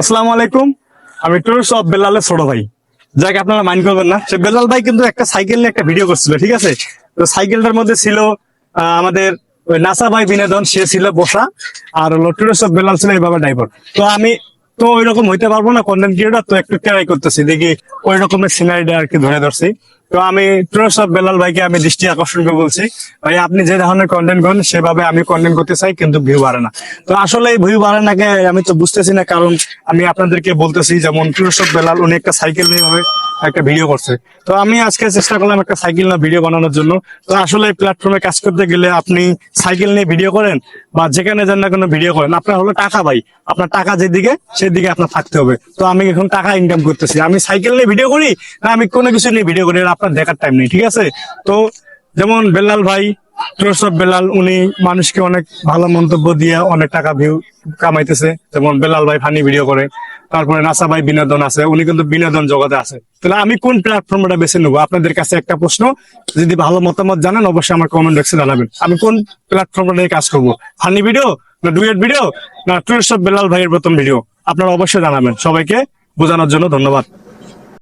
আসসালামু আলাইকুম। আমি টুরস অফ বেলালের ছোট ভাই, যাকে আপনারা মাইন্ড করবেন না। সে বেলাল ভাই কিন্তু একটা সাইকেল নিয়ে একটা ভিডিও করছিল, ঠিক আছে? তো সাইকেলটার মধ্যে ছিল আমাদের ওই নাসা ভাই বিনোদন, সে ছিল বসা, আর হলো টুরস অফ বেলাল ছিল এইভাবে ড্রাইভার। তো আমি তো ওই রকম হইতে পারবো না কন্টেন্ট ক্রিয়েটর, তো একটু ট্রাই করতেছি, দেখি ওই রকমের সিনারিটা আর কি ধরে ধরছি। তো আমি টুরস অফ বেলাল ভাইকে আমি দৃষ্টি আকর্ষণ করে বলছি, ভাই আপনি যে ধরনের কন্টেন্ট করেন সেভাবে আমি কন্টেন্ট করতে চাই, কিন্তু ভিউ বাড়ে না। তো আসলে এই ভিউ বাড়ে নাকি আমি তো বুঝতেছি না, কারণ আমি আপনাদেরকে বলতেছি যেমন টুরস অফ বেলাল উনি একটা সাইকেল নিয়ে ভাবে একটা ভিডিও করছে। তো আমি আজকে চেষ্টা করলাম একটা সাইকেল নিয়ে ভিডিও বানানোর জন্য। তো আসলে এই প্ল্যাটফর্মে কাজ করতে গেলে আপনি সাইকেল নিয়ে ভিডিও করেন বা যেখানে যান না কোনো ভিডিও করেন, আপনার হলো টাকা, ভাই আপনার টাকা যেদিকে সেদিকে আপনার থাকতে হবে। তো আমি এখন টাকা ইনকাম করতেছি, আমি সাইকেল নিয়ে ভিডিও করি না আমি কোনো কিছু নিয়ে ভিডিও করি, আপনার দেখার টাইম নেই, ঠিক আছে? তো যেমন বেলাল ভাই, টুরস অফ বেলাল, উনি মানুষকে অনেক ভালো মন্তব্য দিয়ে অনেক টাকা ভিউ কামাইতেছে। যেমন বেলাল ভাই ফানি ভিডিও করে, তারপরে নাসা ভাই বিনোদন আছে, উনি কিন্তু বিনোদন জগতে আছে। তাহলে আমি কোন প্ল্যাটফর্মটা বেছে নেবো? আপনাদের কাছে একটা প্রশ্ন, যদি ভালো মতামত জানেন অবশ্যই আমার কমেন্ট বক্সে জানাবেন। আমি কোন প্ল্যাটফর্মটা নিয়ে কাজ করবো? ফানি ভিডিও না ডুয়েট ভিডিও না টুরস অফ বেলাল ভাইয়ের প্রথম ভিডিও? আপনারা অবশ্যই জানাবেন। সবাইকে বোঝানোর জন্য ধন্যবাদ।